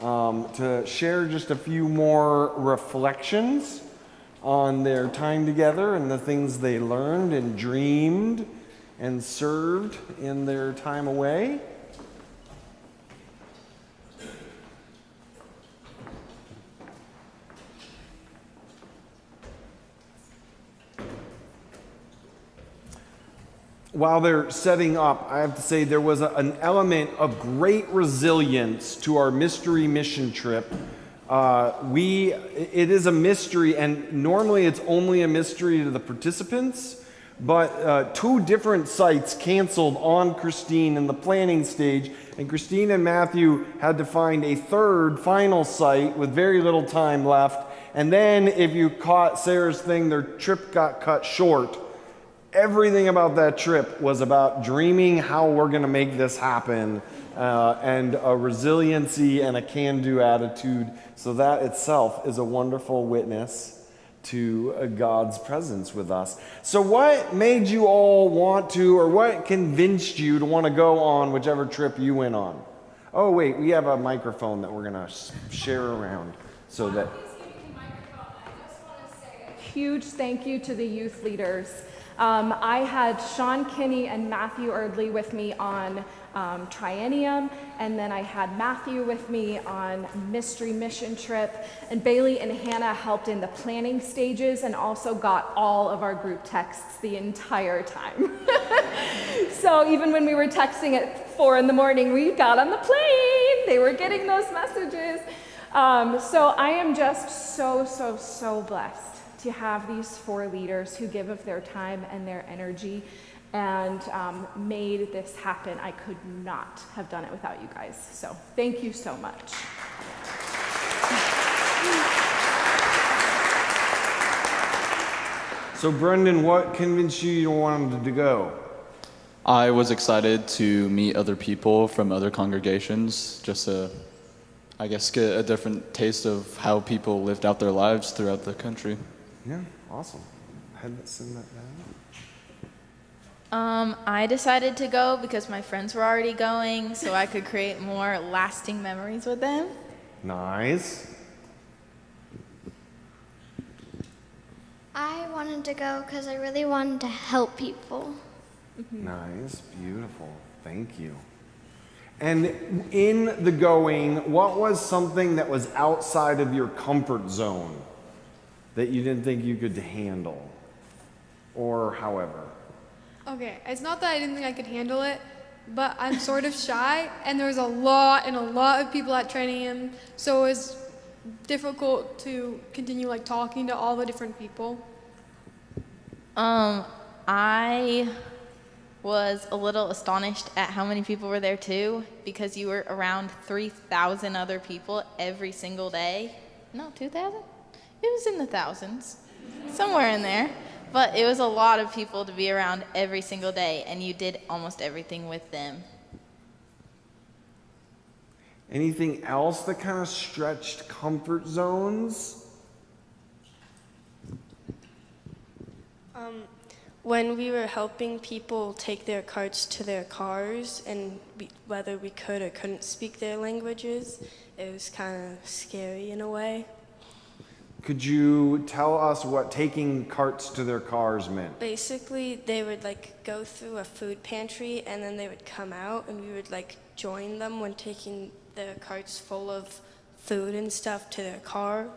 to share just a few more reflections on their time together and the things they learned and dreamed and served in their time away. While they're setting up, I have to say there was an element of great resilience to our mystery mission trip. It is a mystery, and normally it's only a mystery to the participants, but 2 different sites canceled on Christine in the planning stage, and Christine and Matthew had to find a third, final site with very little time left. And then, if you caught Sarah's thing, their trip got cut short. Everything about that trip was about dreaming how we're going to make this happen, and a resiliency and a can-do attitude. So that itself is a wonderful witness to God's presence with us. So what made you all want to, or what convinced you to want to go on whichever trip you went on? Oh, wait, we have a microphone that we're going to share around so that... Huge thank you to the youth leaders. I had Sean Kinney and Matthew Erdley with me on Triennium, and then I had Matthew with me on Mystery Mission Trip, and Bailey and Hannah helped in the planning stages and also got all of our group texts the entire time. So even when we were texting at 4 in the morning, we got on the plane, they were getting those messages. So I am just so blessed to have these 4 leaders who give of their time and their energy and made this happen. I could not have done it without you guys. So thank you so much. So Brendan, what convinced you wanted to go? I was excited to meet other people from other congregations, just to, I guess, get a different taste of how people lived out their lives throughout the country. Yeah, awesome. Send that down. I decided to go because my friends were already going, so I could create more lasting memories with them. Nice. I wanted to go because I really wanted to help people. Nice, beautiful. Thank you. And in the going, what was something that was outside of your comfort zone that you didn't think you could handle, or however? Okay, it's not that I didn't think I could handle it, but I'm sort of shy, and there was a lot of people at Training, so it was difficult to continue talking to all the different people. I was a little astonished at how many people were there too, because you were around 3,000 other people every single day. No, 2,000? It was in the thousands, somewhere in there. But it was a lot of people to be around every single day, and you did almost everything with them. Anything else that kind of stretched comfort zones? When we were helping people take their carts to their cars, and whether we could or couldn't speak their languages, it was kind of scary in a way. Could you tell us what taking carts to their cars meant? Basically, they would go through a food pantry, and then they would come out, and we would join them when taking their carts full of food and stuff to their car,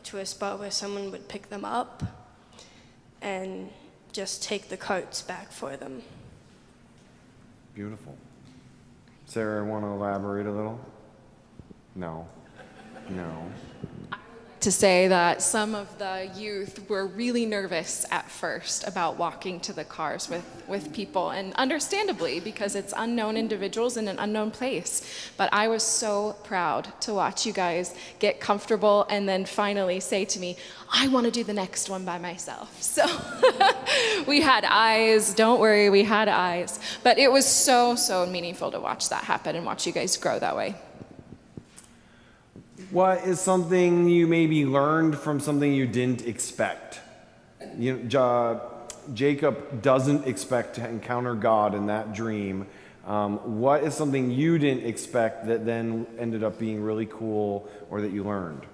to a spot where someone would pick them up and just take the carts back for them. Beautiful. Sarah, want to elaborate a little? No. To say that some of the youth were really nervous at first about walking to the cars with people, and understandably, because it's unknown individuals in an unknown place. But I was so proud to watch you guys get comfortable and then finally say to me, I want to do the next one by myself. So we had eyes, don't worry, we had eyes. But it was so meaningful to watch that happen and watch you guys grow that way. What is something you maybe learned from something you didn't expect? Jacob doesn't expect to encounter God in that dream. What is something you didn't expect that then ended up being really cool or that you learned?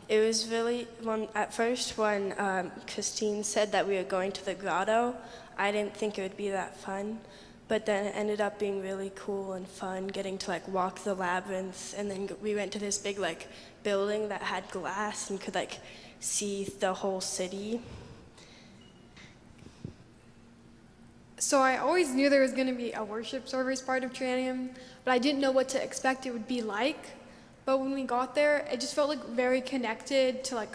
It was really, at first when Christine said that we were going to the grotto, I didn't think it would be that fun. But then it ended up being really cool and fun, getting to walk the labyrinth. And then we went to this big building that had glass and could see the whole city. So I always knew there was going to be a worship service part of Triennium, but I didn't know what to expect it would be like. But when we got there, it just felt very connected to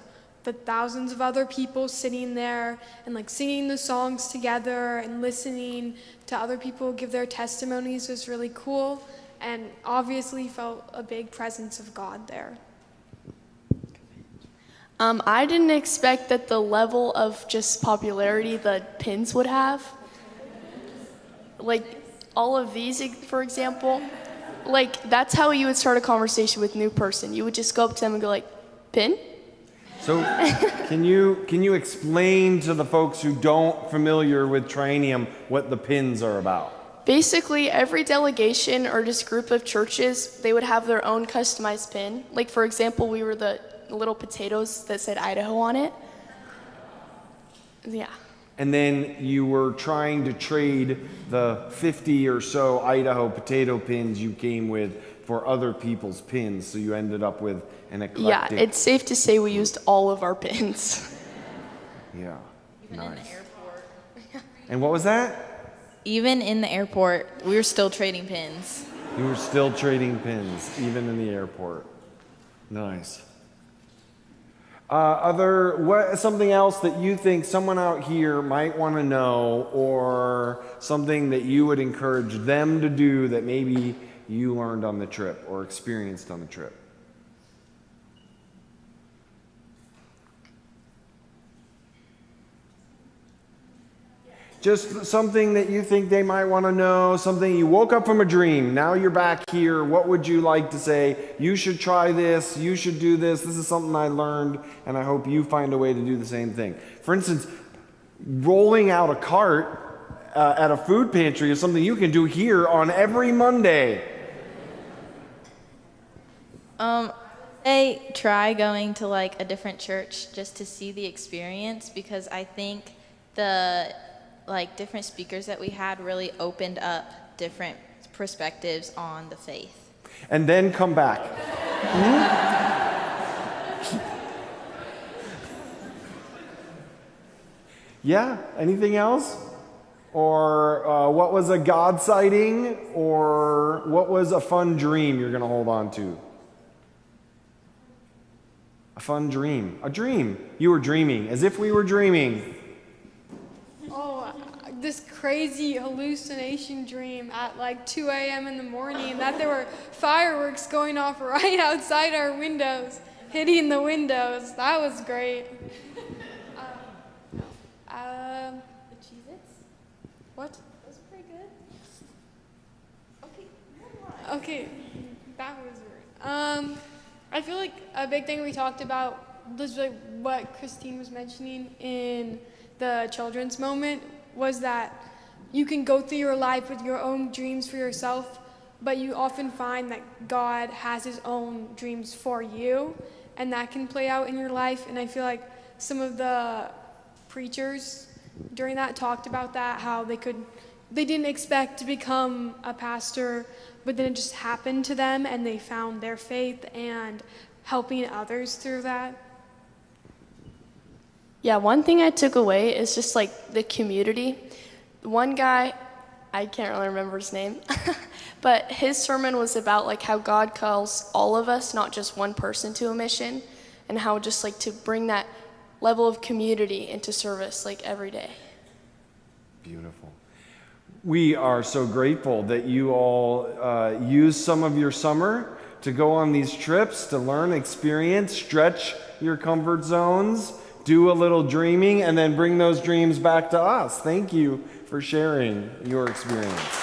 the thousands of other people sitting there and singing the songs together and listening to other people give their testimonies was really cool, and obviously felt a big presence of God there. I didn't expect that the level of just popularity the pins would have. All of these, for example, that's how you would start a conversation with a new person. You would just go up to them and go pin? So can you explain to the folks who don't familiar with Triennium what the pins are about? Basically, every delegation or just group of churches, they would have their own customized pin. For example, we were the little potatoes that said Idaho on it. Yeah. And then you were trying to trade the 50 or so Idaho potato pins you came with for other people's pins, so you ended up with an eclectic... Yeah, it's safe to say we used all of our pins. Yeah, Even nice. in the airport. And what was that? Even in the airport, we were still trading pins. You were still trading pins, even in the airport. Nice. Something else that you think someone out here might want to know, or something that you would encourage them to do that maybe you learned on the trip or experienced on the trip? Just something that you think they might want to know, something you woke up from a dream, now you're back here, what would you like to say? You should try this, you should do this is something I learned, and I hope you find a way to do the same thing. For instance, rolling out a cart at a food pantry is something you can do here on every Monday. Try going to a different church just to see the experience, because I think the different speakers that we had really opened up different perspectives on the faith. And then come back. Yeah, anything else? Or what was a God sighting? Or what was a fun dream you're going to hold on to? A fun dream. A dream. You were dreaming, as if we were dreaming. This crazy hallucination dream at 2 a.m. in the morning that there were fireworks going off right outside our windows, hitting the windows. That was great. The Cheez-Its? What? Those are pretty good. Okay, that was weird. I feel like a big thing we talked about was what Christine was mentioning in the children's moment, was that you can go through your life with your own dreams for yourself, but you often find that God has his own dreams for you, and that can play out in your life. And I feel like some of the preachers during that talked about that, how they didn't expect to become a pastor, but then it just happened to them, and they found their faith and helping others through that. Yeah, one thing I took away is just the community. One guy, I can't really remember his name, but his sermon was about how God calls all of us, not just one person, to a mission, and how just to bring that level of community into service every day. Beautiful. We are so grateful that you all use some of your summer to go on these trips, to learn, experience, stretch your comfort zones, do a little dreaming, and then bring those dreams back to us. Thank you for sharing your experience.